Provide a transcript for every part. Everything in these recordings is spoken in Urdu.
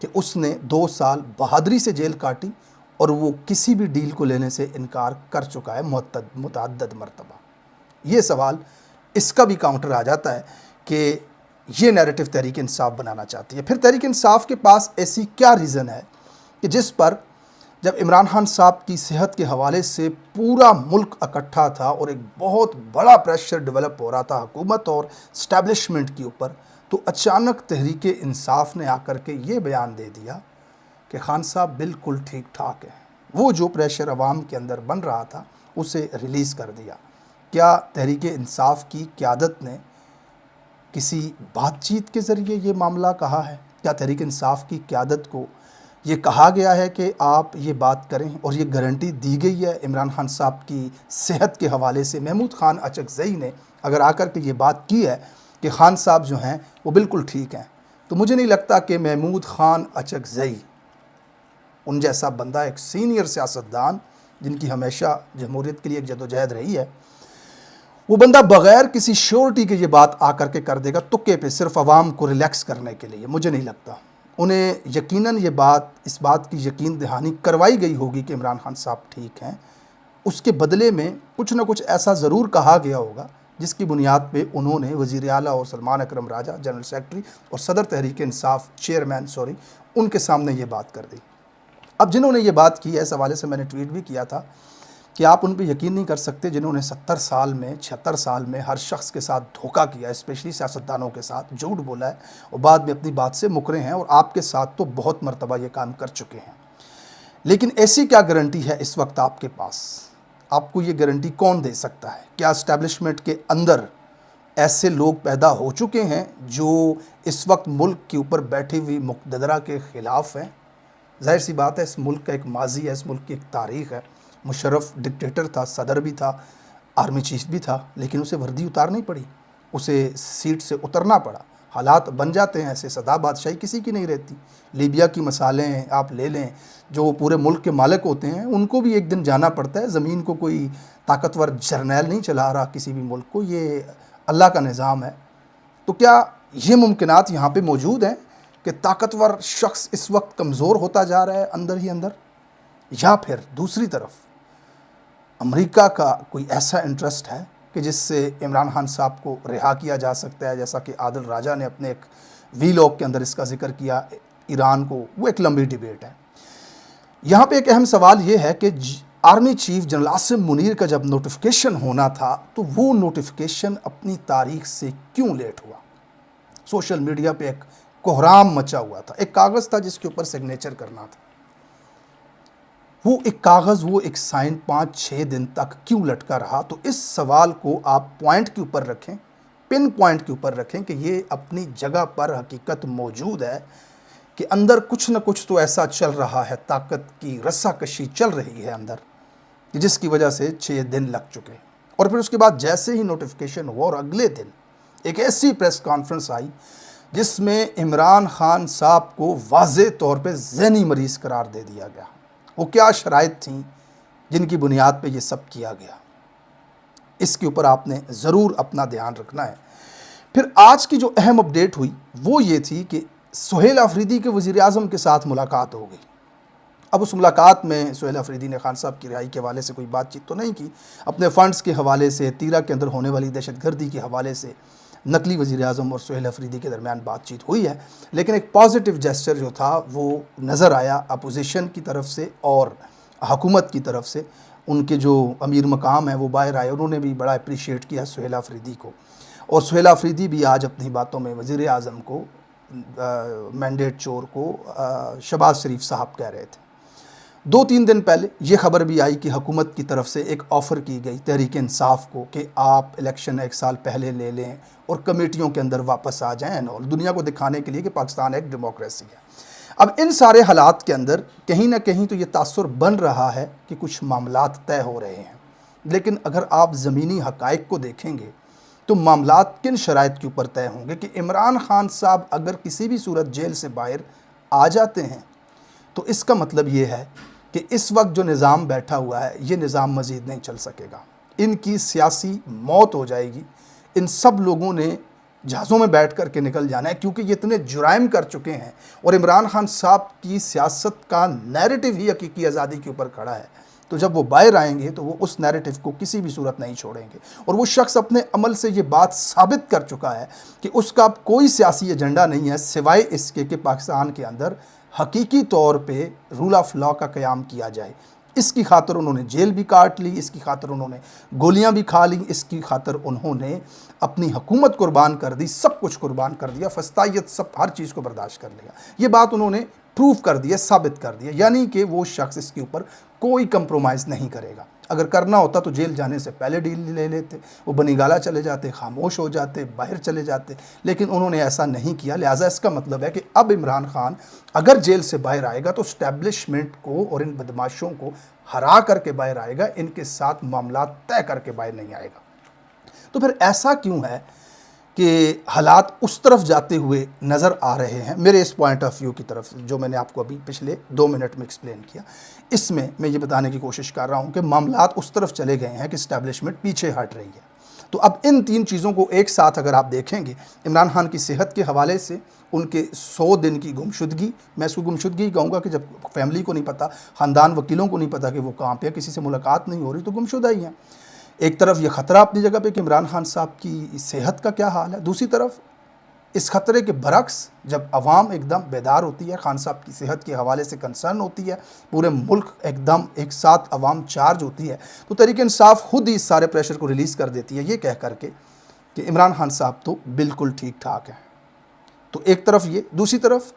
کہ اس نے 2 سال بہادری سے جیل کاٹی اور وہ کسی بھی ڈیل کو لینے سے انکار کر چکا ہے متعدد مرتبہ۔ یہ سوال اس کا بھی کاؤنٹر آ جاتا ہے کہ یہ نیریٹو تحریک انصاف بنانا چاہتی ہے۔ پھر تحریک انصاف کے پاس ایسی کیا ریزن ہے کہ جس پر جب عمران خان صاحب کی صحت کے حوالے سے پورا ملک اکٹھا تھا اور ایک بہت بڑا پریشر ڈیولپ ہو رہا تھا حکومت اور اسٹیبلشمنٹ کے اوپر، تو اچانک تحریک انصاف نے آ کر کے یہ بیان دے دیا کہ خان صاحب بالکل ٹھیک ٹھاک ہیں، وہ جو پریشر عوام کے اندر بن رہا تھا اسے ریلیز کر دیا۔ کیا تحریک انصاف کی قیادت نے کسی بات چیت کے ذریعے یہ معاملہ کہا ہے؟ کیا تحریک انصاف کی قیادت کو یہ کہا گیا ہے کہ آپ یہ بات کریں اور یہ گارنٹی دی گئی ہے عمران خان صاحب کی صحت کے حوالے سے؟ محمود خان اچکزئی نے اگر آ کر کے یہ بات کی ہے کہ خان صاحب جو ہیں وہ بالکل ٹھیک ہیں، تو مجھے نہیں لگتا کہ محمود خان اچکزئی ان جیسا بندہ، ایک سینئر سیاستدان جن کی ہمیشہ جمہوریت کے لیے ایک جدوجہد رہی ہے، وہ بندہ بغیر کسی شیورٹی کے یہ بات آ کر کے کر دے گا تکے پہ، صرف عوام کو ریلیکس کرنے کے لیے؟ مجھے نہیں لگتا۔ انہیں یقیناً اس بات کی یقین دہانی کروائی گئی ہوگی کہ عمران خان صاحب ٹھیک ہیں، اس کے بدلے میں کچھ نہ کچھ ایسا ضرور کہا گیا ہوگا جس کی بنیاد پہ انہوں نے وزیر اعلیٰ اور سلمان اکرم راجہ جنرل سیکرٹری اور صدر تحریک انصاف چیئرمین ان کے سامنے یہ بات کر دی۔ اب جنہوں نے یہ بات کی ہے، اس حوالے سے میں نے ٹویٹ بھی کیا تھا کہ آپ ان پہ یقین نہیں کر سکتے جنہوں نے 70 سال میں 76 سال میں ہر شخص کے ساتھ دھوکہ کیا ہے، اسپیشلی سیاستدانوں کے ساتھ جھوٹ بولا ہے اور بعد میں اپنی بات سے مکرے ہیں، اور آپ کے ساتھ تو بہت مرتبہ یہ کام کر چکے ہیں۔ لیکن ایسی کیا گارنٹی ہے اس وقت آپ کے پاس؟ آپ کو یہ گارنٹی کون دے سکتا ہے؟ کیا اسٹیبلشمنٹ کے اندر ایسے لوگ پیدا ہو چکے ہیں جو اس وقت ملک کے اوپر بیٹھی ہوئی مقتدرہ کے خلاف ہیں؟ ظاہر سی بات ہے، اس ملک کا ایک ماضی ہے، اس ملک کی ایک تاریخ ہے۔ مشرف ڈکٹیٹر تھا، صدر بھی تھا، آرمی چیف بھی تھا، لیکن اسے وردی اتارنی پڑی، اسے سیٹ سے اترنا پڑا۔ حالات بن جاتے ہیں ایسے، سدا بادشاہی کسی کی نہیں رہتی۔ لیبیا کی مثالیں آپ لے لیں، جو پورے ملک کے مالک ہوتے ہیں ان کو بھی ایک دن جانا پڑتا ہے، زمین کو کوئی طاقتور جرنیل نہیں چلا رہا کسی بھی ملک کو، یہ اللہ کا نظام ہے۔ تو کیا یہ ممکنات یہاں پہ موجود ہیں کہ طاقتور شخص اس وقت کمزور ہوتا جا رہا ہے اندر ہی اندر، یا پھر دوسری طرف امریکہ کا کوئی ایسا انٹرسٹ ہے کہ جس سے عمران خان صاحب کو رہا کیا جا سکتا ہے؟ جیسا کہ عادل راجہ نے اپنے ایک وی لاگ کے اندر اس کا ذکر کیا، ایران کو، وہ ایک لمبی ڈیبیٹ ہے۔ یہاں پہ ایک اہم سوال یہ ہے کہ army chief general Asim Munir کا جب نوٹیفیکیشن ہونا تھا تو وہ نوٹیفیکیشن اپنی تاریخ سے کیوں لیٹ ہوا؟ سوشل میڈیا پہ ایک کوہرام مچا ہوا تھا، ایک کاغذ تھا جس کے اوپر سگنیچر کرنا تھا، وہ ایک کاغذ، وہ ایک سائن 5-6 دن تک کیوں لٹکا رہا؟ تو اس سوال کو آپ پوائنٹ کے اوپر رکھیں، پن پوائنٹ کے اوپر رکھیں کہ یہ اپنی جگہ پر حقیقت موجود ہے کہ اندر کچھ نہ کچھ تو ایسا چل رہا ہے، طاقت کی رسا کشی چل رہی ہے اندر، جس کی وجہ سے 6 دن لگ چکے۔ اور پھر اس کے بعد جیسے ہی نوٹیفیکیشن ہوا اور اگلے دن ایک ایسی پریس کانفرنس آئی جس میں عمران خان صاحب کو واضح طور پہ ذہنی مریض قرار دے دیا گیا۔ وہ کیا شرائط تھیں جن کی بنیاد پہ یہ سب کیا گیا؟ اس کے اوپر آپ نے ضرور اپنا دھیان رکھنا ہے۔ پھر آج کی جو اہم اپڈیٹ ہوئی وہ یہ تھی کہ سہیل آفریدی کے وزیر اعظم کے ساتھ ملاقات ہو گئی۔ اب اس ملاقات میں سہیل آفریدی نے خان صاحب کی رہائی کے حوالے سے کوئی بات چیت تو نہیں کی، اپنے فنڈز کے حوالے سے، تیرا کے اندر ہونے والی دہشت گردی کے حوالے سے نقلی وزیر اعظم اور سہیل آفریدی کے درمیان بات چیت ہوئی ہے، لیکن ایک پازیٹیو جیسچر جو تھا وہ نظر آیا اپوزیشن کی طرف سے اور حکومت کی طرف سے۔ ان کے جو امیر مقام ہیں وہ باہر آئے، انہوں نے بھی بڑا اپریشیٹ کیا سہیل آفریدی کو، اور سہیل آفریدی بھی آج اپنی باتوں میں وزیر اعظم کو، مینڈیٹ چور کو شہباز شریف صاحب کہہ رہے تھے۔ 2-3 دن پہلے یہ خبر بھی آئی کہ حکومت کی طرف سے ایک آفر کی گئی تحریک انصاف کو کہ آپ الیکشن 1 سال پہلے لے لیں اور کمیٹیوں کے اندر واپس آ جائیں، اور دنیا کو دکھانے کے لیے کہ پاکستان ایک ڈیموکریسی ہے۔ اب ان سارے حالات کے اندر کہیں نہ کہیں تو یہ تاثر بن رہا ہے کہ کچھ معاملات طے ہو رہے ہیں، لیکن اگر آپ زمینی حقائق کو دیکھیں گے تو معاملات کن شرائط کے اوپر طے ہوں گے کہ عمران خان صاحب اگر کسی بھی صورت جیل سے باہر آ جاتے ہیں تو اس کا مطلب یہ ہے کہ اس وقت جو نظام بیٹھا ہوا ہے یہ نظام مزید نہیں چل سکے گا، ان کی سیاسی موت ہو جائے گی۔ ان سب لوگوں نے جہازوں میں بیٹھ کر کے نکل جانا ہے، کیونکہ یہ اتنے جرائم کر چکے ہیں اور عمران خان صاحب کی سیاست کا نیریٹو ہی حقیقی آزادی کے اوپر کھڑا ہے۔ تو جب وہ باہر آئیں گے تو وہ اس نیریٹو کو کسی بھی صورت نہیں چھوڑیں گے، اور وہ شخص اپنے عمل سے یہ بات ثابت کر چکا ہے کہ اس کا کوئی سیاسی ایجنڈا نہیں ہے سوائے اس کے کہ پاکستان کے اندر حقیقی طور پہ رول آف لا کا قیام کیا جائے۔ اس کی خاطر انہوں نے جیل بھی کاٹ لی، اس کی خاطر انہوں نے گولیاں بھی کھا لیں، اس کی خاطر انہوں نے اپنی حکومت قربان کر دی، سب کچھ قربان کر دیا، فسطائیت سب ہر چیز کو برداشت کر لیا۔ یہ بات انہوں نے پروف کر دیا، ثابت کر دیا، یعنی کہ وہ شخص اس کے اوپر کوئی کمپرومائز نہیں کرے گا۔ اگر کرنا ہوتا تو جیل جانے سے پہلے ڈیل لے لیتے، وہ بنی گالا چلے جاتے، خاموش ہو جاتے، باہر چلے جاتے، لیکن انہوں نے ایسا نہیں کیا۔ لہٰذا اس کا مطلب ہے کہ اب عمران خان اگر جیل سے باہر آئے گا تو اسٹیبلشمنٹ کو اور ان بدماشوں کو ہرا کر کے باہر آئے گا، ان کے ساتھ معاملات طے کر کے باہر نہیں آئے گا۔ تو پھر ایسا کیوں ہے کہ حالات اس طرف جاتے ہوئے نظر آ رہے ہیں؟ میرے اس پوائنٹ آف ویو کی طرف جو میں نے آپ کو ابھی پچھلے 2 منٹ میں ایکسپلین کیا، اس میں یہ بتانے کی کوشش کر رہا ہوں کہ معاملات اس طرف چلے گئے ہیں کہ اسٹیبلشمنٹ پیچھے ہٹ رہی ہے۔ تو اب ان 3 چیزوں کو ایک ساتھ اگر آپ دیکھیں گے، عمران خان کی صحت کے حوالے سے ان کے 100 دن کی گمشدگی، میں اس کو گمشدگی ہی کہوں گا کہ جب فیملی کو نہیں پتہ، خاندان وکیلوں کو نہیں پتہ کہ وہ کہاں پہ، کسی سے ملاقات نہیں ہو رہی، تو گمشدہ ہی ہیں۔ ایک طرف یہ خطرہ اپنی جگہ پہ کہ عمران خان صاحب کی صحت کا کیا حال ہے، دوسری طرف اس خطرے کے برعکس جب عوام ایک دم بیدار ہوتی ہے، خان صاحب کی صحت کے حوالے سے کنسرن ہوتی ہے، پورے ملک ایک دم ایک ساتھ عوام چارج ہوتی ہے، تو تحریک انصاف خود ہی اس سارے پریشر کو ریلیز کر دیتی ہے یہ کہہ کر کے کہ عمران خان صاحب تو بالکل ٹھیک ٹھاک ہیں۔ تو ایک طرف یہ، دوسری طرف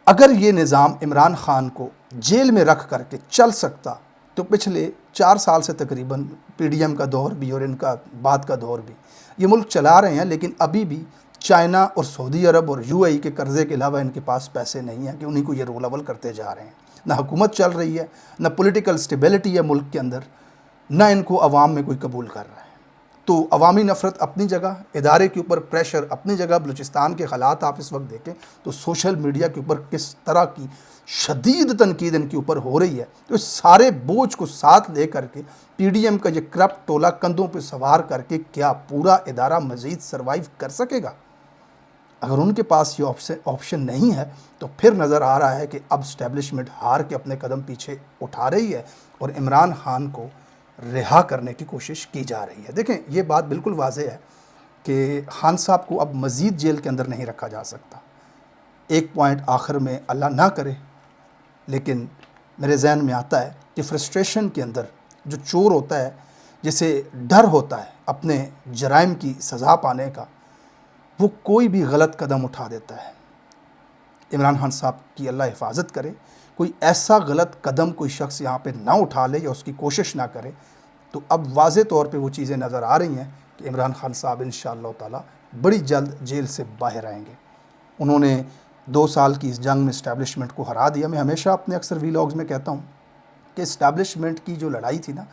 اگر یہ نظام عمران خان کو جیل میں رکھ کر کے چل سکتا تو پچھلے 4 سال سے تقریباً پی ڈی ایم کا دور بھی اور ان کا بعد کا دور بھی یہ ملک چلا رہے ہیں، لیکن ابھی بھی چائنا اور سعودی عرب اور یو اے ای کے قرضے کے علاوہ ان کے پاس پیسے نہیں ہیں کہ انہی کو یہ رول اول کرتے جا رہے ہیں۔ نہ حکومت چل رہی ہے، نہ پولیٹیکل سٹیبلٹی ہے ملک کے اندر، نہ ان کو عوام میں کوئی قبول کر رہا ہے۔ تو عوامی نفرت اپنی جگہ، ادارے کے اوپر پریشر اپنی جگہ۔ بلوچستان کے حالات آپ اس وقت دیکھیں تو سوشل میڈیا کے اوپر کس طرح کی شدید تنقید ان کے اوپر ہو رہی ہے، تو اس سارے بوجھ کو ساتھ لے کر کے پی ڈی ایم کا یہ کرپٹ ٹولہ کندھوں پہ سوار کر کے کیا پورا ادارہ مزید سروائیو کر سکے گا؟ اگر ان کے پاس یہ آپشن نہیں ہے تو پھر نظر آ رہا ہے کہ اب اسٹیبلشمنٹ ہار کے اپنے قدم پیچھے اٹھا رہی ہے اور عمران خان کو رہا کرنے کی کوشش کی جا رہی ہے۔ دیکھیں یہ بات بالکل واضح ہے کہ خان صاحب کو اب مزید جیل کے اندر نہیں رکھا جا سکتا۔ ایک پوائنٹ آخر میں اللہ نہ کرے لیکن میرے ذہن میں آتا ہے کہ فرسٹریشن کے اندر جو چور ہوتا ہے، جسے ڈر ہوتا ہے اپنے جرائم کی سزا پانے کا، وہ کوئی بھی غلط قدم اٹھا دیتا ہے۔ عمران خان صاحب کی اللہ حفاظت کرے، کوئی ایسا غلط قدم کوئی شخص یہاں پہ نہ اٹھا لے یا اس کی کوشش نہ کرے۔ تو اب واضح طور پہ وہ چیزیں نظر آ رہی ہیں کہ عمران خان صاحب انشاءاللہ تعالی بڑی جلد جیل سے باہر آئیں گے۔ انہوں نے 2 سال کی اس جنگ میں اسٹیبلشمنٹ کو ہرا دیا۔ میں ہمیشہ اپنے اکثر ویلاگز میں کہتا ہوں کہ اسٹیبلشمنٹ کی جو لڑائی تھی نا،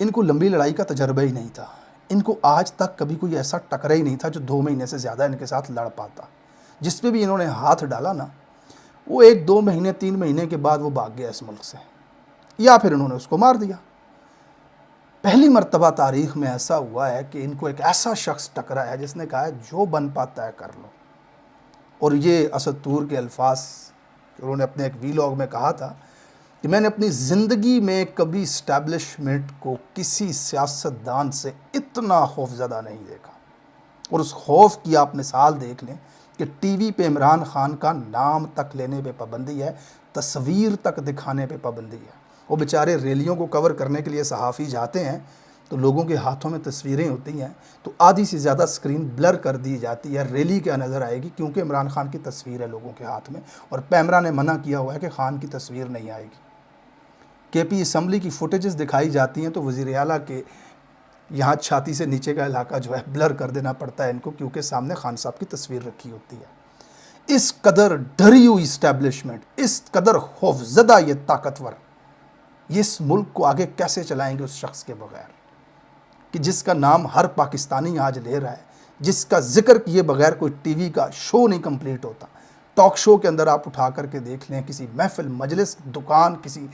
ان کو لمبی لڑائی کا تجربہ ہی نہیں تھا۔ ان کو آج تک کبھی کوئی ایسا ٹکرا ہی نہیں تھا جو 2 مہینے سے زیادہ ان کے ساتھ لڑ پاتا۔ جس پہ بھی انہوں نے ہاتھ ڈالا نا، وہ 1 2 مہینے 3 مہینے کے بعد وہ بھاگ گیا اس ملک سے، یا پھر انہوں نے اس کو مار دیا۔ پہلی مرتبہ تاریخ میں ایسا ہوا ہے کہ ان کو ایک ایسا شخص ٹکرا ہے جس نے کہا ہے جو بن پاتا ہے کر لو۔ اور یہ اسد طور کے الفاظ انہوں نے اپنے ایک ویلاگ میں کہا تھا کہ میں نے اپنی زندگی میں کبھی اسٹیبلشمنٹ کو کسی سیاستدان سے اتنا خوف زدہ نہیں دیکھا۔ اور اس خوف کی آپ مثال دیکھ لیں کہ ٹی وی پہ عمران خان کا نام تک لینے پہ پابندی ہے، تصویر تک دکھانے پہ پابندی ہے۔ وہ بیچارے ریلیوں کو کور کرنے کے لیے صحافی جاتے ہیں تو لوگوں کے ہاتھوں میں تصویریں ہوتی ہیں تو آدھی سے زیادہ سکرین بلر کر دی جاتی ہے، ریلی کیا نظر آئے گی کیونکہ عمران خان کی تصویر ہے لوگوں کے ہاتھ میں، اور پیمرا نے منع کیا ہوا ہے کہ خان کی تصویر نہیں آئے گی۔ کے پی اسمبلی کی فوٹیجز دکھائی جاتی ہیں تو وزیر اعلیٰ کے یہاں چھاتی سے نیچے کا علاقہ جو ہے بلر کر دینا پڑتا ہے ان کو، کیونکہ سامنے خان صاحب کی تصویر رکھی ہوتی ہے۔ اس قدر ڈری ہوئی اسٹیبلشمنٹ، اس قدر خوف زدہ یہ طاقتور، یہ اس ملک کو آگے کیسے چلائیں گے اس شخص کے بغیر کہ جس کا نام ہر پاکستانی آج لے رہا ہے، جس کا ذکر کیے بغیر کوئی ٹی وی کا شو نہیں کمپلیٹ ہوتا۔ ٹاک شو کے اندر آپ اٹھا کر کے دیکھ لیں، کسی محفل، مجلس، دکان، کسی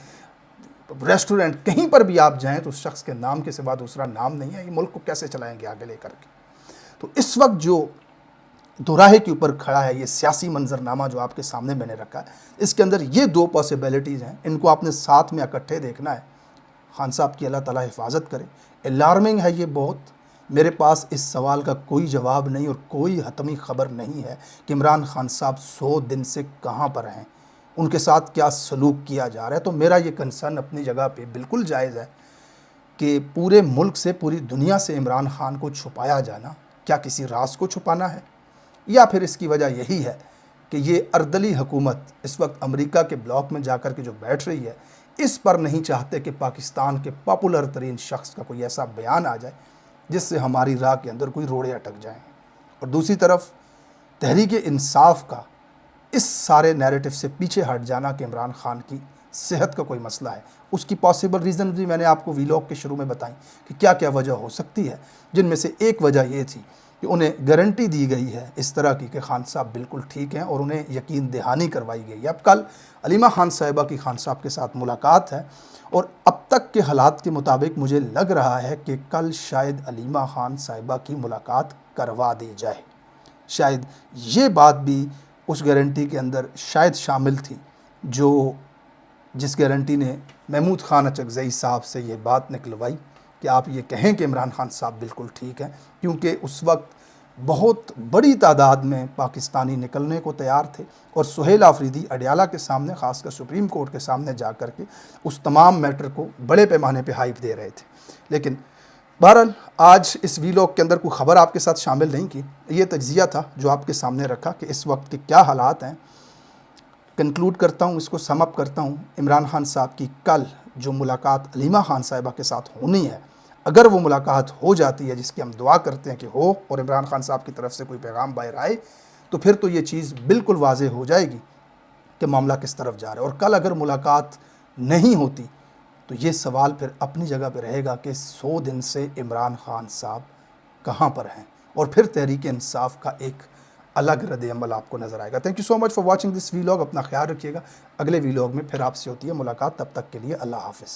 ریسٹورنٹ، کہیں پر بھی آپ جائیں تو اس شخص کے نام کے سوا دوسرا نام نہیں ہے۔ یہ ملک کو کیسے چلائیں گے آگے لے کر کے؟ تو اس وقت جو دوراہے کے اوپر کھڑا ہے یہ سیاسی منظرنامہ جو آپ کے سامنے میں نے رکھا ہے، اس کے اندر یہ دو پاسبلٹیز ہیں، ان کو آپ نے ساتھ میں اکٹھے دیکھنا ہے۔ خان صاحب کی اللہ تعالیٰ حفاظت کرے۔ الارمنگ ہے یہ بہت۔ میرے پاس اس سوال کا کوئی جواب نہیں اور کوئی حتمی خبر نہیں ہے کہ عمران خان صاحب 100 دن سے کہاں پر ہیں، ان کے ساتھ کیا سلوک کیا جا رہا ہے۔ تو میرا یہ کنسرن اپنی جگہ پہ بالکل جائز ہے کہ پورے ملک سے، پوری دنیا سے عمران خان کو چھپایا جانا، کیا کسی راز کو چھپانا ہے، یا پھر اس کی وجہ یہی ہے کہ یہ اردلی حکومت اس وقت امریکہ کے بلاک میں جا کر کے جو بیٹھ رہی ہے، اس پر نہیں چاہتے کہ پاکستان کے پاپولر ترین شخص کا کوئی ایسا بیان آ جائے جس سے ہماری راہ کے اندر کوئی روڑے اٹک جائیں۔ اور دوسری طرف تحریک انصاف کا اس سارے نیریٹو سے پیچھے ہٹ جانا کہ عمران خان کی صحت کا کوئی مسئلہ ہے، اس کی پاسبل ریزن بھی میں نے آپ کو ویلاگ کے شروع میں بتائیں کہ کیا کیا وجہ ہو سکتی ہے، جن میں سے ایک وجہ یہ تھی کہ انہیں گارنٹی دی گئی ہے اس طرح کی کہ خان صاحب بالکل ٹھیک ہیں اور انہیں یقین دہانی کروائی گئی ہے۔ اب کل علیمہ خان صاحبہ کی خان صاحب کے ساتھ ملاقات ہے اور اب تک کے حالات کے مطابق مجھے لگ رہا ہے کہ کل شاید علیمہ خان صاحبہ کی ملاقات کروا دی جائے۔ شاید یہ بات بھی اس گارنٹی کے اندر شاید شامل تھی جس گارنٹی نے محمود خان اچکزئی صاحب سے یہ بات نکلوائی کہ آپ یہ کہیں کہ عمران خان صاحب بالکل ٹھیک ہیں، کیونکہ اس وقت بہت بڑی تعداد میں پاکستانی نکلنے کو تیار تھے اور سہیل آفریدی اڈیالہ کے سامنے، خاص کر سپریم کورٹ کے سامنے جا کر کے اس تمام میٹر کو بڑے پیمانے پہ ہائپ دے رہے تھے۔ لیکن بہرحال آج اس ویلاگ کے اندر کوئی خبر آپ کے ساتھ شامل نہیں کی، یہ تجزیہ تھا جو آپ کے سامنے رکھا کہ اس وقت کے کیا حالات ہیں۔ کنکلوڈ کرتا ہوں، اس کو سم اپ کرتا ہوں۔ عمران خان صاحب کی کل جو ملاقات علیمہ خان صاحبہ کے ساتھ ہونی ہے، اگر وہ ملاقات ہو جاتی ہے، جس کی ہم دعا کرتے ہیں کہ ہو، اور عمران خان صاحب کی طرف سے کوئی پیغام باہر آئے، تو پھر تو یہ چیز بالکل واضح ہو جائے گی کہ معاملہ کس طرف جا رہا ہے۔ اور کل اگر ملاقات نہیں ہوتی تو یہ سوال پھر اپنی جگہ پہ رہے گا کہ 100 دن سے عمران خان صاحب کہاں پر ہیں، اور پھر تحریک انصاف کا ایک الگ رد عمل آپ کو نظر آئے گا۔ Thank you so much for watching this vlog. اپنا خیال رکھیے گا۔ اگلے ویلاگ میں پھر آپ سے ہوتی ہے ملاقات، تب تک کے لیے اللہ حافظ۔